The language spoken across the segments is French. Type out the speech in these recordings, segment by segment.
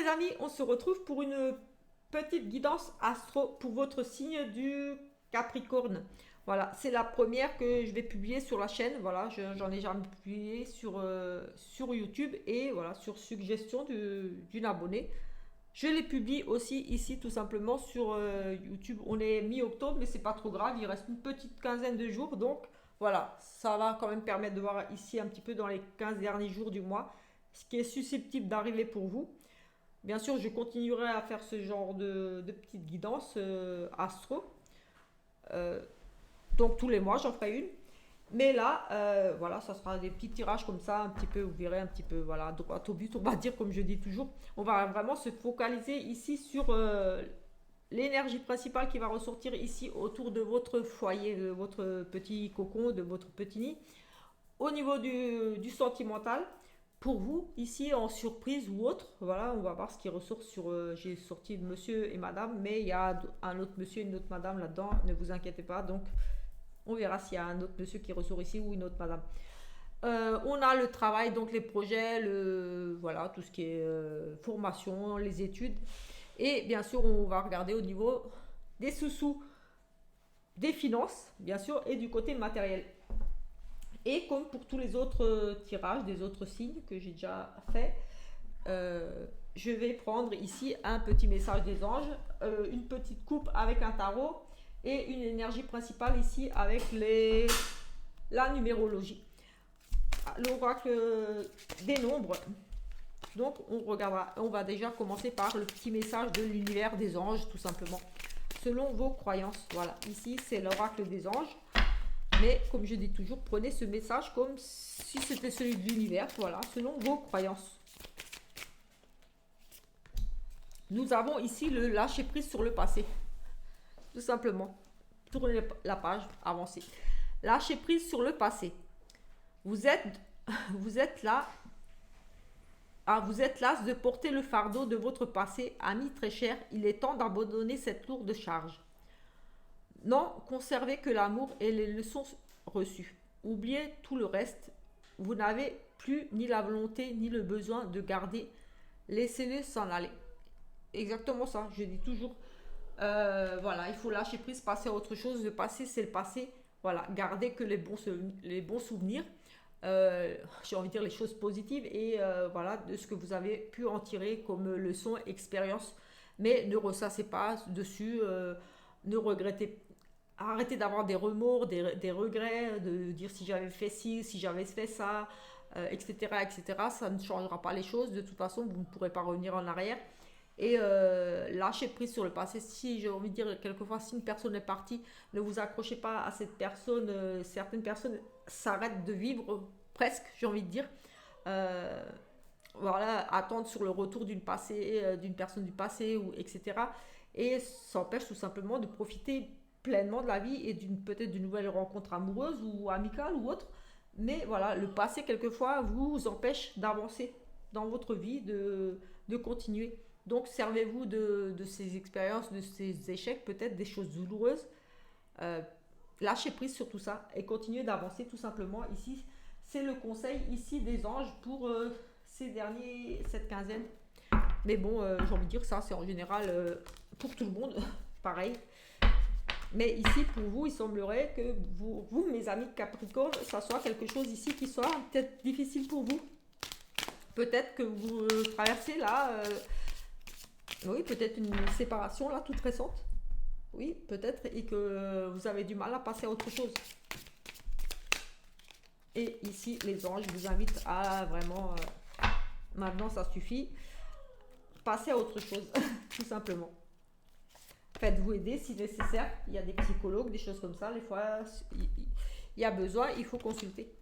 amis, on se retrouve pour une petite guidance astro pour votre signe du Capricorne. Voilà, c'est la première que je vais publier sur la chaîne. Voilà, j'en ai jamais publié sur YouTube et voilà, sur suggestion d'une abonnée. Je les publie aussi ici tout simplement sur YouTube. On est mi-octobre, mais c'est pas trop grave. Il reste une petite quinzaine de jours. Donc voilà, ça va quand même permettre de voir ici un petit peu dans les 15 derniers jours du mois ce qui est susceptible d'arriver pour vous. Bien sûr, je continuerai à faire ce genre de petites guidances astro. Euh, donc tous les mois, j'en ferai une. Mais là, voilà, ça sera des petits tirages comme ça, un petit peu, vous verrez un petit peu, voilà, droit au but, on va dire, comme je dis toujours. On va vraiment se focaliser ici sur l'énergie principale qui va ressortir ici autour de votre foyer, de votre petit cocon, de votre petit nid. Au niveau du sentimental, pour vous, ici en surprise ou autre, voilà, on va voir ce qui ressort sur. J'ai sorti monsieur et madame, mais il y a un autre monsieur et une autre madame là-dedans, ne vous inquiétez pas. Donc, on verra s'il y a un autre monsieur qui ressort ici ou une autre madame. On a le travail, donc les projets, voilà, tout ce qui est formation, les études. Et bien sûr, on va regarder au niveau des sous-sous, des finances, bien sûr, et du côté matériel. Et comme pour tous les autres tirages des autres signes que j'ai déjà fait, je vais prendre ici un petit message des anges, une petite coupe avec un tarot et une énergie principale ici avec la numérologie. L'oracle des nombres. Donc on regardera, on va déjà commencer par le petit message de l'univers des anges tout simplement. Selon vos croyances, voilà, ici c'est l'oracle des anges. Mais comme je dis toujours, prenez ce message comme si c'était celui de l'univers, voilà, selon vos croyances. Nous avons ici le lâcher prise sur le passé. Tout simplement. Tournez la page, avancez. Lâcher prise sur le passé. Vous êtes, vous êtes là. Vous êtes las de porter le fardeau de votre passé, ami très cher. Il est temps d'abandonner cette lourde charge. Non, conservez que l'amour et les leçons reçues. Oubliez tout le reste. Vous n'avez plus ni la volonté ni le besoin de garder. Laissez-les s'en aller. Exactement ça, je dis toujours. Voilà, il faut lâcher prise, passer à autre chose. Le passé, c'est le passé. Voilà, gardez que les bons souvenirs. J'ai envie de dire les choses positives et voilà, de ce que vous avez pu en tirer comme leçon, expérience. Mais ne ressassez pas dessus. Ne regrettez. Arrêtez d'avoir des remords, des regrets, de dire si j'avais fait ci, si j'avais fait ça, etc., etc. Ça ne changera pas les choses. De toute façon, vous ne pourrez pas revenir en arrière. Et lâchez prise sur le passé. Si j'ai envie de dire quelquefois, si une personne est partie, ne vous accrochez pas à cette personne. Certaines personnes s'arrêtent de vivre presque, j'ai envie de dire. Voilà, attendre sur le retour d'une personne du passé, ou etc. Et s'empêche tout simplement de profiter pleinement de la vie et peut-être d'une nouvelle rencontre amoureuse ou amicale ou autre. Mais voilà, le passé quelquefois vous empêche d'avancer dans votre vie, de continuer. Donc servez-vous de ces expériences, de ces échecs, peut-être des choses douloureuses. Euh, Lâchez prise sur tout ça et continuez d'avancer tout simplement. Ici, c'est le conseil ici des anges pour cette quinzaine. Mais bon, j'ai envie de dire que ça, c'est en général pour tout le monde, pareil. Mais ici, pour vous, il semblerait que vous, mes amis Capricorne, ça soit quelque chose ici qui soit peut-être difficile pour vous. Peut-être que vous traversez là, oui, peut-être une séparation là, toute récente. Oui, peut-être, et que vous avez du mal à passer à autre chose. Et ici, les anges vous invitent à vraiment, maintenant ça suffit, passer à autre chose, tout simplement. Faites-vous aider si nécessaire. Il y a des psychologues, des choses comme ça. Des fois, il y a besoin, il faut consulter.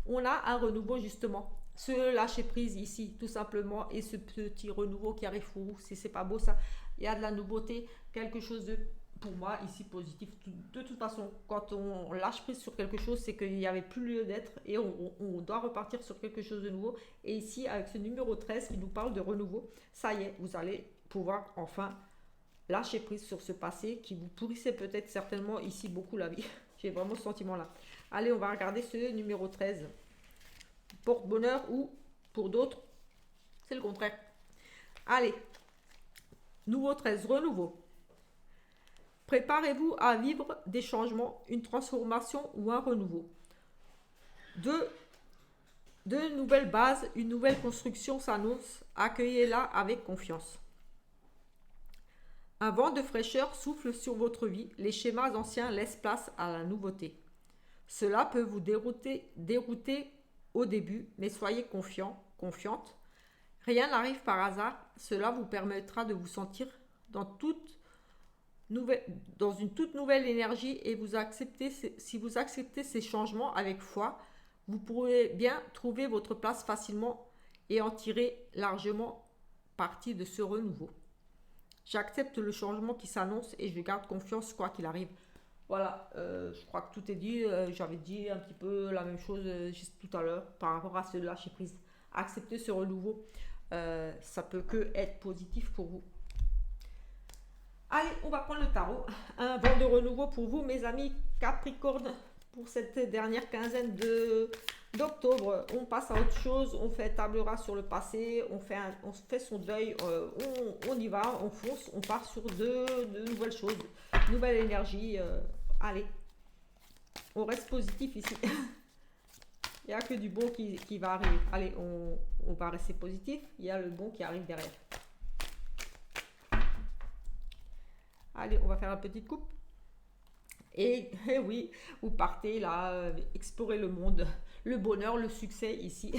On a un renouveau justement. Ce lâcher prise ici, tout simplement, et ce petit renouveau qui arrive pour vous, si c'est pas beau ça, il y a de la nouveauté, quelque chose de, pour moi, ici positif. De toute façon, quand on lâche prise sur quelque chose, c'est qu'il n'y avait plus lieu d'être et on doit repartir sur quelque chose de nouveau. Et ici, avec ce numéro 13 qui nous parle de renouveau, ça y est, vous allez pouvoir enfin lâcher prise sur ce passé qui vous pourrissait peut-être certainement ici beaucoup la vie. J'ai vraiment ce sentiment-là. Allez, on va regarder ce numéro 13. Porte-bonheur ou pour d'autres, c'est le contraire. Allez, Nouveau 13, renouveau. Préparez-vous à vivre des changements, une transformation ou un renouveau. Deux, de nouvelles bases, une nouvelle construction s'annonce. Accueillez-la avec confiance. Un vent de fraîcheur souffle sur votre vie. Les schémas anciens laissent place à la nouveauté. Cela peut vous dérouter au début, mais soyez confiante. Rien n'arrive par hasard. Cela vous permettra de vous sentir dans, nouvelle, dans une toute nouvelle énergie et si vous acceptez ces changements avec foi, vous pourrez bien trouver votre place facilement et en tirer largement parti de ce renouveau. J'accepte le changement qui s'annonce et je garde confiance quoi qu'il arrive. Voilà, je crois que tout est dit. J'avais dit un petit peu la même chose juste tout à l'heure par rapport à ce lâcher prise. Accepter ce renouveau, ça peut que être positif pour vous. Allez, on va prendre le tarot. Un vent de renouveau pour vous, mes amis Capricorne, pour cette dernière quinzaine d'octobre. On passe à autre chose, on fait table rase sur le passé, on fait son deuil, on y va, on fonce, on part sur de nouvelles choses, nouvelle énergie. Allez, on reste positif ici. Il n'y a que du bon qui va arriver. Allez, on va rester positif. Il y a le bon qui arrive derrière. Allez, on va faire une petite coupe. Et oui, vous partez là, explorer le monde, le bonheur, le succès ici.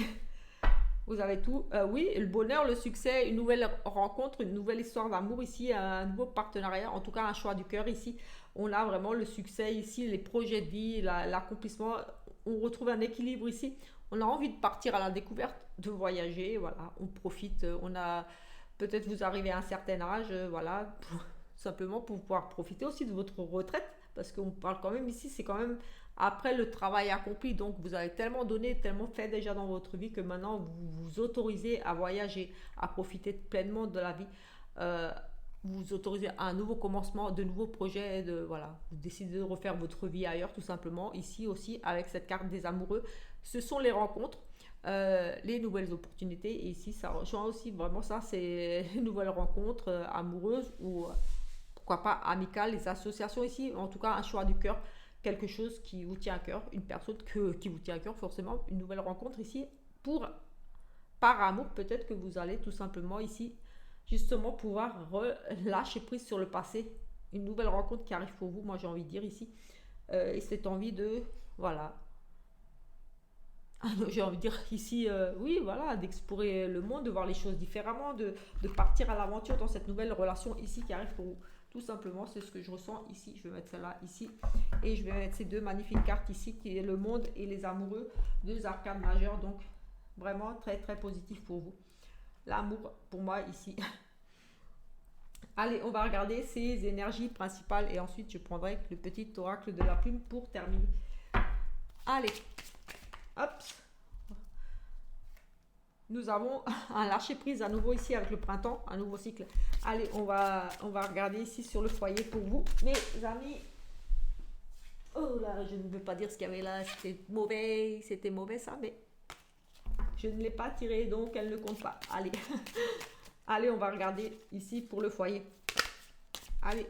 Vous avez tout. Oui, le bonheur, le succès, une nouvelle rencontre, une nouvelle histoire d'amour ici, un nouveau partenariat, en tout cas un choix du cœur ici. On a vraiment le succès ici, les projets de vie, l'accomplissement. On retrouve un équilibre ici. On a envie de partir à la découverte, de voyager, voilà. On profite, on a peut-être vous arrivez à un certain âge, voilà, simplement pour pouvoir profiter aussi de votre retraite, parce qu'on parle quand même ici, c'est quand même après le travail accompli, donc vous avez tellement donné, tellement fait déjà dans votre vie que maintenant vous vous autorisez à voyager, à profiter pleinement de la vie. Vous vous autorisez à un nouveau commencement, de nouveaux projets, voilà, vous décidez de refaire votre vie ailleurs tout simplement. Ici aussi, avec cette carte des amoureux, ce sont les rencontres, les nouvelles opportunités. Et ici, ça rejoint aussi vraiment ça, c'est les nouvelles rencontres amoureuses ou pourquoi pas amicales, les associations ici, en tout cas un choix du cœur, quelque chose qui vous tient à cœur, une personne qui vous tient à cœur forcément, une nouvelle rencontre ici, par amour peut-être que vous allez tout simplement ici justement pouvoir relâcher prise sur le passé, une nouvelle rencontre qui arrive pour vous, moi j'ai envie de dire ici, et cette envie de, voilà, j'ai envie de dire ici, oui, voilà, d'explorer le monde, de voir les choses différemment, de partir à l'aventure dans cette nouvelle relation ici qui arrive pour vous. Tout simplement, c'est ce que je ressens ici. Je vais mettre celle-là ici. Et je vais mettre ces deux magnifiques cartes ici, qui est le monde et les amoureux, deux arcades majeures. Donc, vraiment très, très positif pour vous. L'amour, pour moi, ici. Allez, on va regarder ces énergies principales. Et ensuite, je prendrai le petit oracle de la plume pour terminer. Allez, hop. Nous avons un lâcher prise à nouveau ici avec le printemps, un nouveau cycle. Allez, on va regarder ici sur le foyer pour vous, mes amis. Oh là, je ne veux pas dire ce qu'il y avait là, c'était mauvais ça, mais je ne l'ai pas tiré, donc elle ne compte pas. Allez, allez, on va regarder ici pour le foyer. Allez,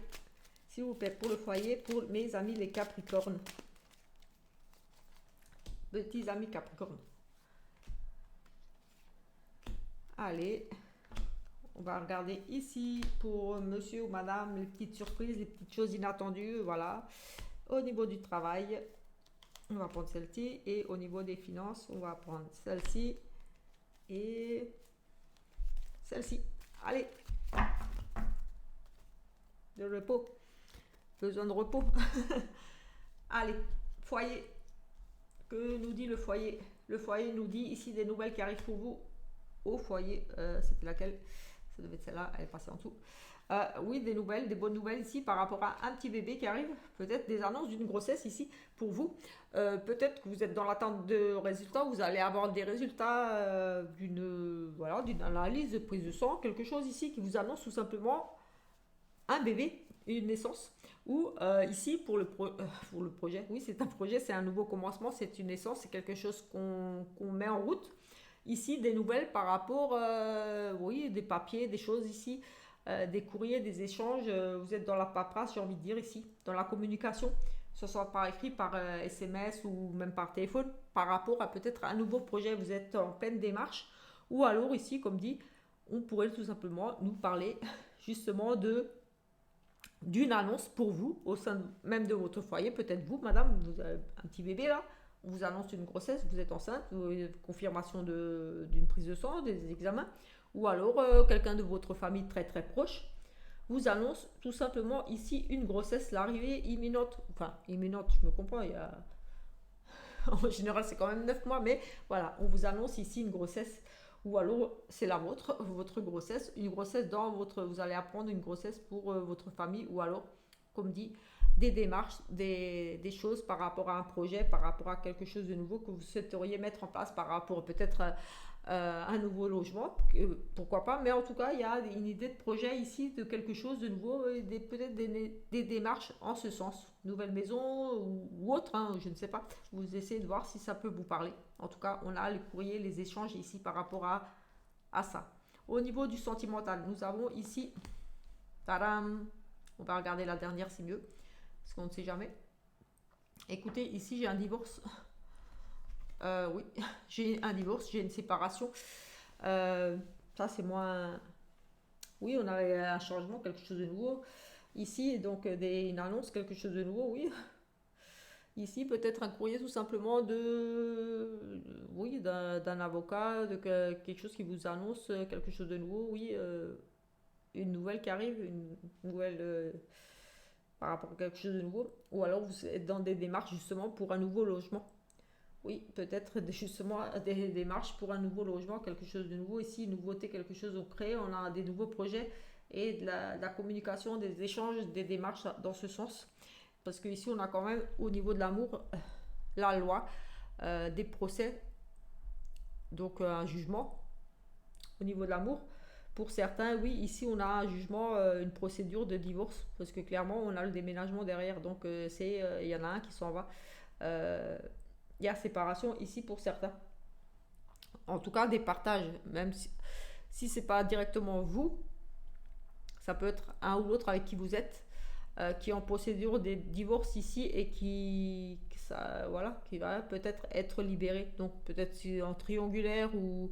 s'il vous plaît, pour le foyer, pour mes amis les Capricornes. Petits amis Capricornes. Allez, on va regarder ici pour monsieur ou madame, les petites surprises, les petites choses inattendues, voilà. Au niveau du travail, on va prendre celle-ci. Et au niveau des finances, on va prendre celle-ci et celle-ci. Allez, de repos, besoin de repos. Allez, foyer, que nous dit le foyer? Le foyer nous dit ici des nouvelles qui arrivent pour vous. Au foyer, c'était laquelle? Ça devait être celle-là, elle est passée en dessous. Oui, des nouvelles, des bonnes nouvelles ici par rapport à un petit bébé qui arrive. Peut-être des annonces d'une grossesse ici pour vous. Peut-être que vous êtes dans l'attente de résultats. Vous allez avoir des résultats d'une analyse de prise de sang, quelque chose ici qui vous annonce tout simplement un bébé, une naissance. Ou ici pour le projet. Oui, c'est un projet, c'est un nouveau commencement, c'est une naissance, c'est quelque chose qu'on met en route. Ici, des nouvelles par rapport, oui, des papiers, des choses ici. des courriers, des échanges, vous êtes dans la paperasse, j'ai envie de dire ici, dans la communication, que ce soit par écrit, par SMS ou même par téléphone, par rapport à peut-être un nouveau projet, vous êtes en pleine démarche, ou alors ici, comme dit, on pourrait tout simplement nous parler justement d'une annonce pour vous, au sein même de votre foyer, peut-être vous, madame, vous avez un petit bébé là, on vous annonce une grossesse, vous êtes enceinte, confirmation d'une prise de sang, des examens, ou alors quelqu'un de votre famille très très proche vous annonce tout simplement ici une grossesse, l'arrivée imminente, enfin imminente, je me comprends, en général c'est quand même 9 mois, mais voilà, on vous annonce ici une grossesse, ou alors c'est la vôtre, votre grossesse, une grossesse dans votre, vous allez apprendre une grossesse pour votre famille, ou alors, comme dit, des démarches, des choses par rapport à un projet, par rapport à quelque chose de nouveau que vous souhaiteriez mettre en place, par rapport peut-être à un nouveau logement, pourquoi pas, mais en tout cas, il y a une idée de projet ici, de quelque chose de nouveau, peut-être des démarches en ce sens, nouvelle maison ou autre, hein, je ne sais pas, vous essayez de voir si ça peut vous parler. En tout cas, on a les courriers, les échanges ici par rapport à ça. Au niveau du sentimental, nous avons ici, tadam, on va regarder la dernière, c'est mieux, parce qu'on ne sait jamais. Écoutez, ici j'ai un divorce. Oui, j'ai un divorce, j'ai une séparation. Ça, c'est moins. Oui, on a un changement, quelque chose de nouveau. Ici, donc, une annonce, quelque chose de nouveau, oui. Ici, peut-être un courrier tout simplement oui, d'un avocat, quelque chose qui vous annonce quelque chose de nouveau, oui. Une nouvelle qui arrive, une nouvelle par rapport à quelque chose de nouveau. Ou alors, vous êtes dans des démarches justement pour un nouveau logement. Oui, peut-être justement des démarches pour un nouveau logement, quelque chose de nouveau. Ici, une nouveauté, quelque chose au créé, on a des nouveaux projets et de la communication, des échanges, des démarches dans ce sens. Parce qu'ici, on a quand même, au niveau de l'amour, la loi, des procès, donc un jugement au niveau de l'amour. Pour certains, oui, ici, on a un jugement, une procédure de divorce, parce que clairement, on a le déménagement derrière. Donc, il y en a un qui s'en va. Euh, il y a séparation ici pour certains. En tout cas, des partages, même si c'est pas directement vous, ça peut être un ou l'autre avec qui vous êtes, qui est en procédure de divorce ici et ça, voilà, qui va peut-être être libéré. Donc peut-être en triangulaire ou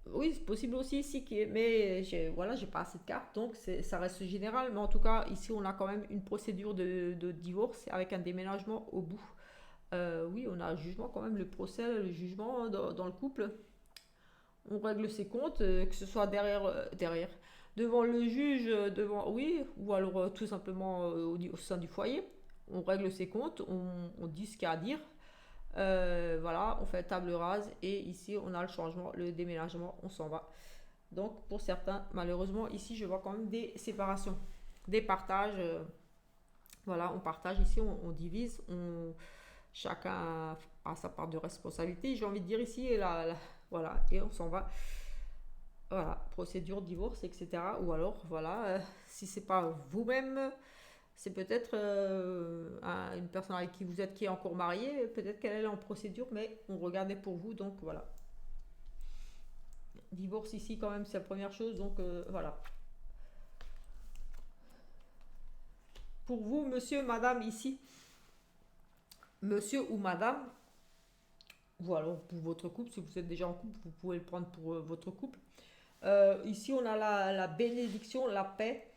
oui, c'est possible aussi ici, mais voilà, j'ai pas assez de cartes, donc ça reste général. Mais en tout cas, ici, on a quand même une procédure de divorce avec un déménagement au bout. Oui, on a un jugement quand même, le procès, le jugement dans le couple. On règle ses comptes, que ce soit derrière, devant le juge, devant, oui, ou alors tout simplement au sein du foyer. On règle ses comptes, on dit ce qu'il y a à dire. Voilà, on fait table rase et ici on a le changement, le déménagement, on s'en va. Donc pour certains, malheureusement, ici je vois quand même des séparations, des partages. Voilà, on partage ici, on divise, chacun a sa part de responsabilité, j'ai envie de dire ici, et voilà, et on s'en va. Voilà, procédure, divorce, etc. Ou alors, voilà, si c'est pas vous-même, c'est peut-être une personne avec qui vous êtes qui est encore mariée, peut-être qu'elle est en procédure, mais on regardait pour vous, donc voilà. Divorce ici, quand même, c'est la première chose, donc voilà. Pour vous, monsieur, madame, ici, monsieur ou madame, ou alors pour votre couple, si vous êtes déjà en couple, vous pouvez le prendre pour votre couple. Ici, on a la bénédiction, la paix,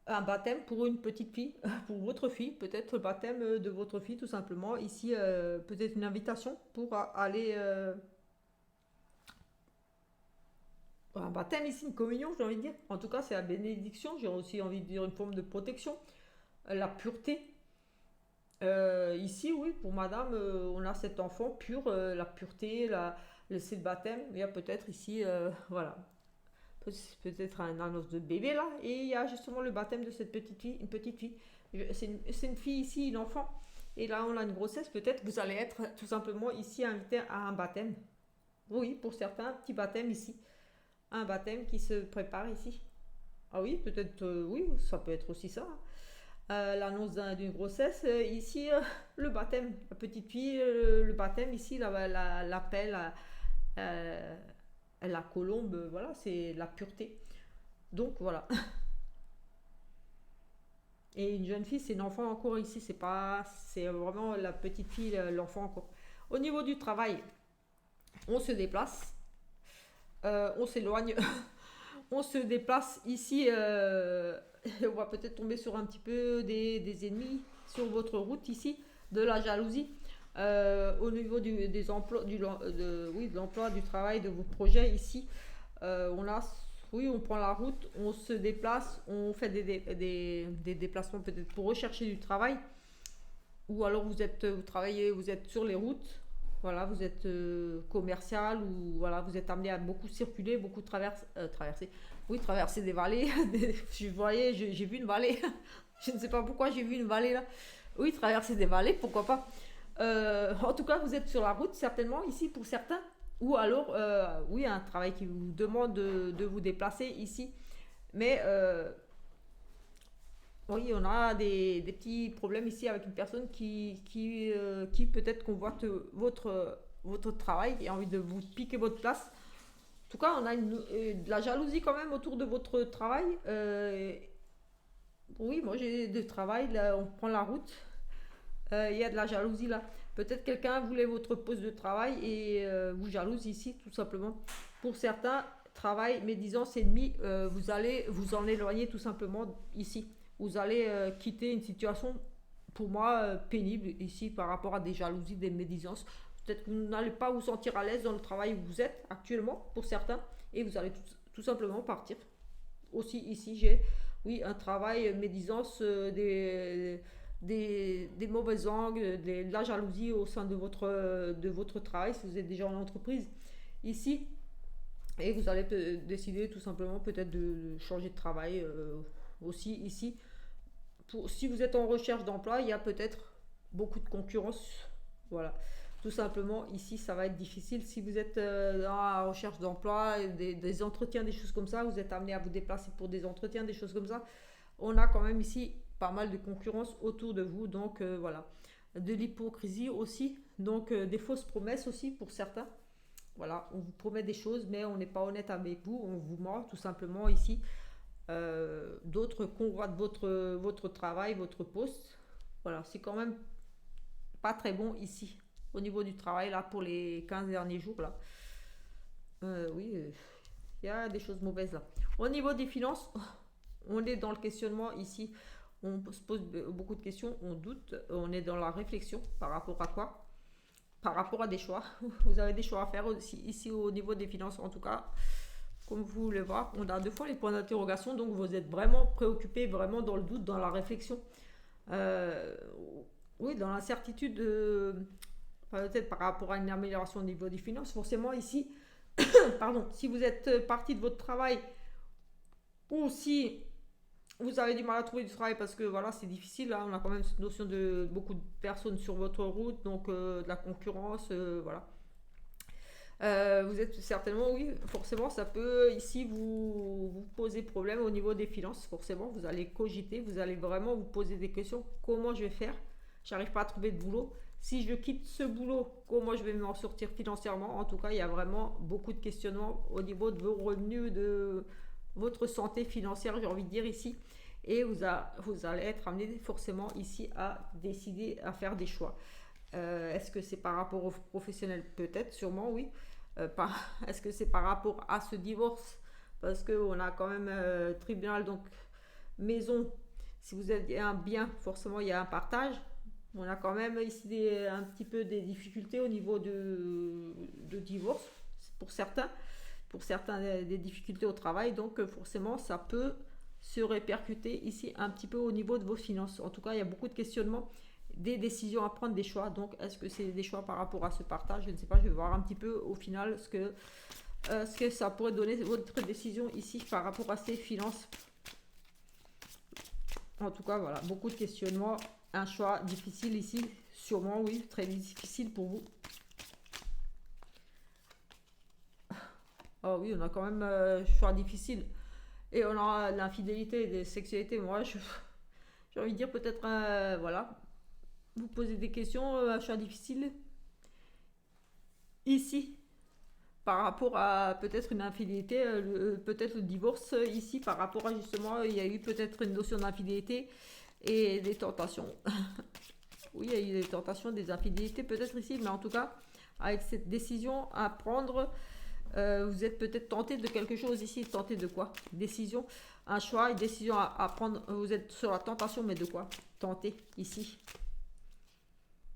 un baptême pour une petite fille, pour votre fille, peut-être le baptême de votre fille, tout simplement. Ici, peut-être une invitation pour aller. Un baptême ici, une communion, j'ai envie de dire. En tout cas, c'est la bénédiction. J'ai aussi envie de dire une forme de protection. La pureté. Ici, oui, pour madame, on a cet enfant pur, la pureté, c'est le baptême. Il y a peut-être ici, voilà, peut-être un annonce de bébé là, et il y a justement le baptême de cette petite fille, une petite fille. C'est une fille ici, une enfant, et là on a une grossesse, peut-être vous allez être tout simplement ici invité à un baptême. Oui, pour certains, un petit baptême ici, un baptême qui se prépare ici. Ah oui, peut-être, oui, ça peut être aussi ça. L'annonce d'une grossesse, ici le baptême, la petite fille, le baptême ici, l'appel, la colombe, voilà, c'est la pureté. Donc voilà. Et une jeune fille, c'est une enfant encore ici, c'est pas, c'est vraiment la petite fille, l'enfant encore. Au niveau du travail, on se déplace, on s'éloigne, on se déplace ici. On va peut-être tomber sur un petit peu des ennemis sur votre route ici, de la jalousie. Au niveau des emplois, oui, de l'emploi, du travail, de vos projets ici, on a, oui, on prend la route, on se déplace, on fait des déplacements peut-être pour rechercher du travail, ou alors vous travaillez, vous êtes sur les routes, voilà, vous êtes commercial, ou voilà, vous êtes amené à beaucoup circuler, beaucoup traverser, oui, traverser des vallées. Je voyais, j'ai vu une vallée, je ne sais pas pourquoi j'ai vu une vallée là. Oui, traverser des vallées, pourquoi pas. En tout cas, vous êtes sur la route certainement ici pour certains, ou alors, oui, un travail qui vous demande de vous déplacer ici. Mais oui, on a des petits problèmes ici avec une personne qui peut-être convoite votre travail et a envie de vous piquer votre place. En tout cas, on a de la jalousie quand même autour de votre travail. Oui, moi j'ai de travail, là, on prend la route. Il y a de la jalousie là. Peut-être quelqu'un voulait votre poste de travail et vous jalouse ici, tout simplement. Pour certains, travail médisance ennemi, vous allez vous en éloigner tout simplement ici. Vous allez quitter une situation, pour moi, pénible ici par rapport à des jalousies, des médisances. Peut-être que vous n'allez pas vous sentir à l'aise dans le travail où vous êtes actuellement, pour certains, et vous allez tout simplement partir. Aussi, ici, j'ai, oui, un travail médisance, des mauvais angles, de la jalousie au sein de votre travail, si vous êtes déjà en entreprise ici, et vous allez décider tout simplement peut-être de changer de travail aussi ici. Si vous êtes en recherche d'emploi, il y a peut-être beaucoup de concurrence. Voilà. Tout simplement, ici, ça va être difficile. Si vous êtes dans la recherche d'emploi, des entretiens, des choses comme ça, vous êtes amené à vous déplacer pour des entretiens, des choses comme ça. On a quand même ici pas mal de concurrence autour de vous. Donc voilà. De l'hypocrisie aussi. Donc des fausses promesses aussi pour certains. Voilà, on vous promet des choses, mais on n'est pas honnête avec vous. On vous ment tout simplement ici. D'autres convoitent votre travail, votre poste. Voilà, c'est quand même pas très bon ici au niveau du travail là pour les 15 derniers jours là. Oui, il y a des choses mauvaises là. Au niveau des finances, on est dans le questionnement ici. On se pose beaucoup de questions, on doute, on est dans la réflexion par rapport à quoi? Par rapport à des choix. Vous avez des choix à faire aussi ici au niveau des finances en tout cas. Comme vous le voyez, on a deux fois les points d'interrogation, donc vous êtes vraiment préoccupé, vraiment dans le doute, dans la réflexion. Euh, oui, dans l'incertitude, peut-être par rapport à une amélioration au niveau des finances. Forcément, ici, pardon, si vous êtes parti de votre travail ou si vous avez du mal à trouver du travail parce que voilà, c'est difficile, hein, on a quand même cette notion de beaucoup de personnes sur votre route, donc de la concurrence, voilà. Vous êtes certainement, oui, forcément, ça peut ici vous poser problème au niveau des finances. Forcément, vous allez cogiter, vous allez vraiment vous poser des questions. Comment je vais faire? J'arrive pas à trouver de boulot. Si je quitte ce boulot, comment je vais m'en sortir financièrement? En tout cas, il y a vraiment beaucoup de questionnements au niveau de vos revenus, de votre santé financière, j'ai envie de dire ici. Et vous allez être amené forcément ici à décider, à faire des choix. Est-ce que c'est par rapport aux professionnels? Peut-être, sûrement, oui. Est-ce que c'est par rapport à ce divorce? Parce qu'on a quand même tribunal, donc maison. Si vous avez un bien, forcément, il y a un partage. On a quand même ici un petit peu des difficultés au niveau de divorce pour certains. Pour certains, des difficultés au travail. Donc, forcément, ça peut se répercuter ici un petit peu au niveau de vos finances. En tout cas, il y a beaucoup de questionnements, des décisions à prendre, des choix. Donc, est-ce que c'est des choix par rapport à ce partage? Je ne sais pas, je vais voir un petit peu au final ce que ça pourrait donner votre décision ici par rapport à ces finances. En tout cas, voilà, beaucoup de questionnements. Un choix difficile ici, sûrement, oui, très difficile pour vous. Oh oui, on a quand même un choix difficile. Et on a l'infidélité, des sexualités. Moi, j'ai envie de dire peut-être, voilà, vous posez des questions, un choix difficile. Ici, par rapport à peut-être une infidélité, peut-être le divorce ici, par rapport à justement, il y a eu peut-être une notion d'infidélité et des tentations. Oui, il y a eu des tentations, des infidélités peut-être ici, mais en tout cas, avec cette décision à prendre, vous êtes peut-être tenté de quelque chose ici. Tenté de quoi? Décision, un choix, une décision à prendre. Vous êtes sur la tentation, mais de quoi? Tenté ici.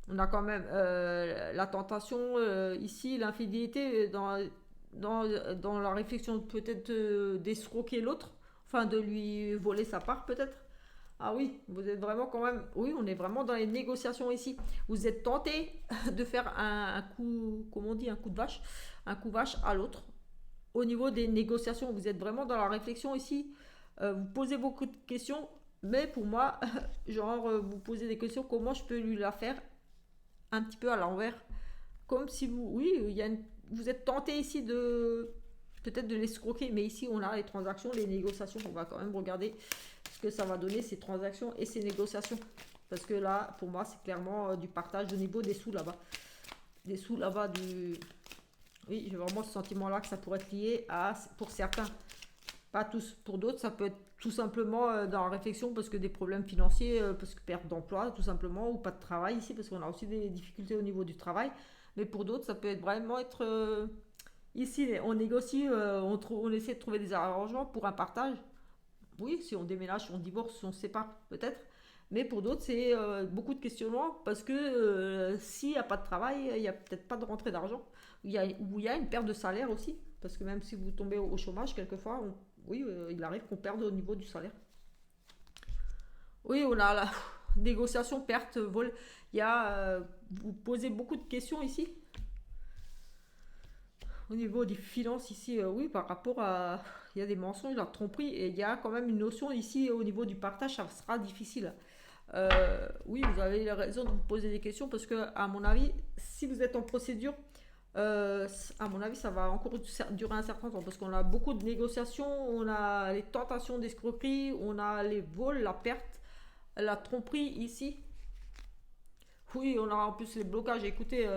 On a quand même la tentation ici, l'infidélité dans la réflexion peut-être d'escroquer l'autre, enfin de lui voler sa part peut-être. Ah oui, vous êtes vraiment quand même, oui, on est vraiment dans les négociations ici. Vous êtes tenté de faire un coup, comment on dit, un coup vache à l'autre. Au niveau des négociations, vous êtes vraiment dans la réflexion ici. Vous posez beaucoup de questions, mais pour moi, genre, vous posez des questions, comment je peux lui la faire un petit peu à l'envers. Comme si vous, oui, vous êtes tenté ici de peut-être de l'escroquer, mais ici on a les transactions, les négociations. On va quand même regarder ce que ça va donner ces transactions et ces négociations. Parce que là, pour moi, c'est clairement du partage au niveau des sous là-bas. Des sous là-bas du. Oui, j'ai vraiment ce sentiment-là que ça pourrait être lié à, pour certains, pas tous, pour d'autres, ça peut être tout simplement dans la réflexion parce que des problèmes financiers, parce que perte d'emploi tout simplement, ou pas de travail ici, parce qu'on a aussi des difficultés au niveau du travail. Mais pour d'autres, ça peut être vraiment être ici, on négocie, on essaie de trouver des arrangements pour un partage. Oui, si on déménage, on divorce, on se sépare peut-être. Mais pour d'autres, c'est beaucoup de questionnements parce que s'il n'y a pas de travail, il n'y a peut-être pas de rentrée d'argent. Ou il y a une perte de salaire aussi. Parce que même si vous tombez au chômage, quelquefois, oui, il arrive qu'on perde au niveau du salaire. Oui, on a la négociation, perte, vol. Il y a, vous posez beaucoup de questions ici. Au niveau des finances ici, oui, par rapport à... Il y a des mensonges, la tromperie, et il y a quand même une notion ici au niveau du partage, ça sera difficile. Oui, vous avez raison de vous poser des questions parce que, à mon avis, si vous êtes en procédure, à mon avis, ça va encore durer un certain temps parce qu'on a beaucoup de négociations, on a les tentations d'escroquerie, on a les vols, la perte, la tromperie ici. Oui, on a en plus les blocages. Écoutez,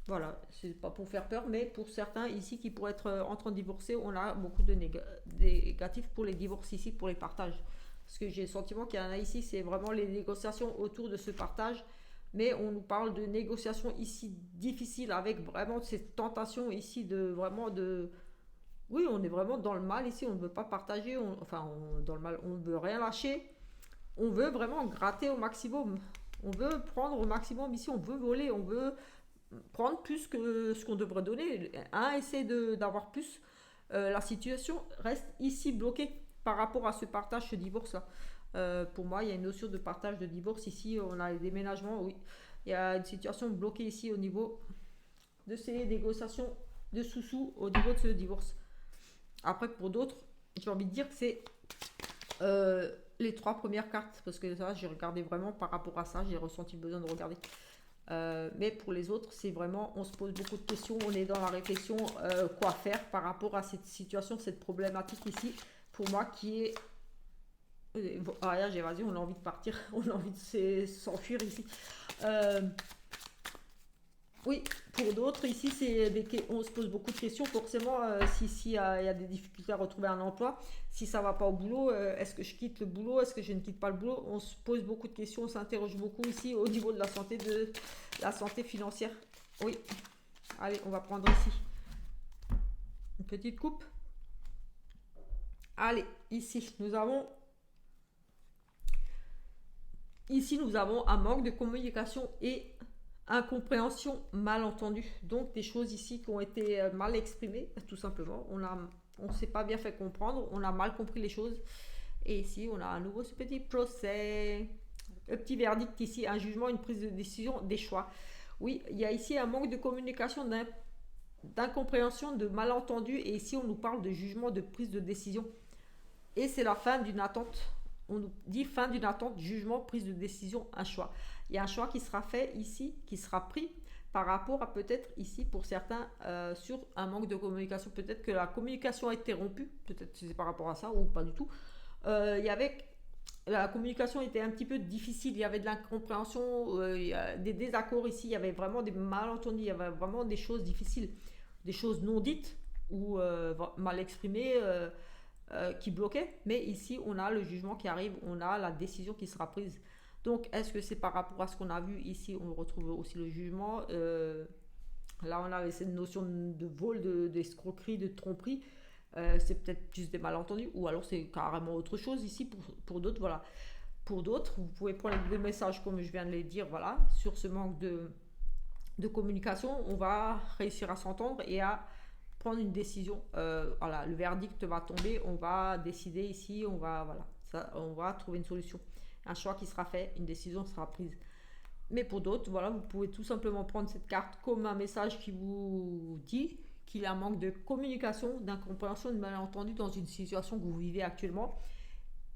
voilà, c'est pas pour faire peur, mais pour certains ici qui pourraient être en train de divorcer, on a beaucoup de négatifs pour les divorces ici, pour les partages. Parce que j'ai le sentiment qu'il y en a ici, c'est vraiment les négociations autour de ce partage. Mais on nous parle de négociations ici difficiles avec vraiment cette tentation ici de vraiment de... Oui, on est vraiment dans le mal ici, on ne veut pas partager, dans le mal, on ne veut rien lâcher. On veut vraiment gratter au maximum. On veut prendre au maximum ici, on veut voler, on veut prendre plus que ce qu'on devrait donner. Un essaie d'avoir plus. La situation reste ici bloquée par rapport à ce partage, ce divorce-là. Pour moi, il y a une notion de partage de divorce ici. On a les déménagements, oui. Il y a une situation bloquée ici au niveau de ces négociations de sous-sous au niveau de ce divorce. Après, pour d'autres, j'ai envie de dire que c'est les trois premières cartes. Parce que ça, j'ai regardé vraiment par rapport à ça. J'ai ressenti le besoin de regarder. Mais pour les autres, c'est vraiment, on se pose beaucoup de questions, on est dans la réflexion, quoi faire par rapport à cette situation, cette problématique ici, pour moi qui est... Ah, j'ai vas-y, on a envie de partir, on a envie de s'enfuir ici. Oui, pour d'autres, ici, on se pose beaucoup de questions. Forcément, si il y a des difficultés à retrouver un emploi, si ça ne va pas au boulot, est-ce que je quitte le boulot, est-ce que je ne quitte pas le boulot? On se pose beaucoup de questions, on s'interroge beaucoup ici au niveau de la santé financière. Oui, allez, on va prendre ici une petite coupe. Allez, ici, nous avons un manque de communication et incompréhension, malentendu. Donc des choses ici qui ont été mal exprimées, tout simplement. On ne s'est pas bien fait comprendre, on a mal compris les choses. Et ici, on a à nouveau ce petit procès. Un petit verdict ici, un jugement, une prise de décision, des choix. Oui, il y a ici un manque de communication, d'incompréhension, de malentendu. Et ici, on nous parle de jugement, de prise de décision. Et c'est la fin d'une attente. On nous dit fin d'une attente, jugement, prise de décision, un choix. Il y a un choix qui sera fait ici, qui sera pris par rapport à peut-être ici pour certains sur un manque de communication. Peut-être que la communication a été rompue, peut-être c'est par rapport à ça ou pas du tout. La communication était un petit peu difficile, il y avait de l'incompréhension, des désaccords ici, il y avait vraiment des malentendus, il y avait vraiment des choses difficiles. des choses non dites ou mal exprimées qui bloquaient. Mais ici, on a le jugement qui arrive, on a la décision qui sera prise. Donc, est-ce que c'est par rapport à ce qu'on a vu ici, on retrouve aussi le jugement. Là, on avait cette notion de vol, d'escroquerie, de tromperie. C'est peut-être juste des malentendus, ou alors c'est carrément autre chose ici pour d'autres. Voilà. Pour d'autres, vous pouvez prendre des messages comme je viens de les dire, voilà, sur ce manque de communication, on va réussir à s'entendre et à prendre une décision. Voilà, le verdict va tomber, on va décider ici, on va trouver une solution. Un choix qui sera fait, une décision sera prise. Mais pour d'autres, voilà, vous pouvez tout simplement prendre cette carte comme un message qui vous dit qu'il y a un manque de communication, d'incompréhension, de malentendu dans une situation que vous vivez actuellement.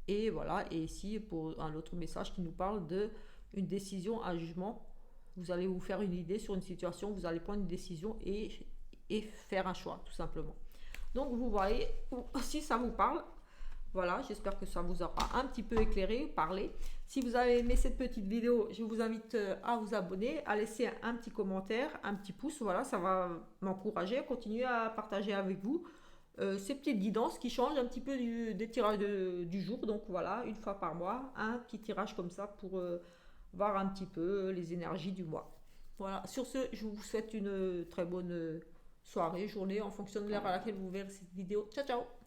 Et voilà, et ici, pour un autre message qui nous parle de une décision, un jugement, vous allez vous faire une idée sur une situation, vous allez prendre une décision et faire un choix, tout simplement. Donc, vous voyez, si ça vous parle, voilà, j'espère que ça vous aura un petit peu éclairé, parlé. Si vous avez aimé cette petite vidéo, je vous invite à vous abonner, à laisser un petit commentaire, un petit pouce. Voilà, ça va m'encourager à continuer à partager avec vous ces petites guidances qui changent un petit peu des tirages du jour. Donc voilà, une fois par mois, un petit tirage comme ça pour voir un petit peu les énergies du mois. Voilà, sur ce, je vous souhaite une très bonne soirée, journée, en fonction de l'heure à laquelle vous verrez cette vidéo. Ciao, ciao!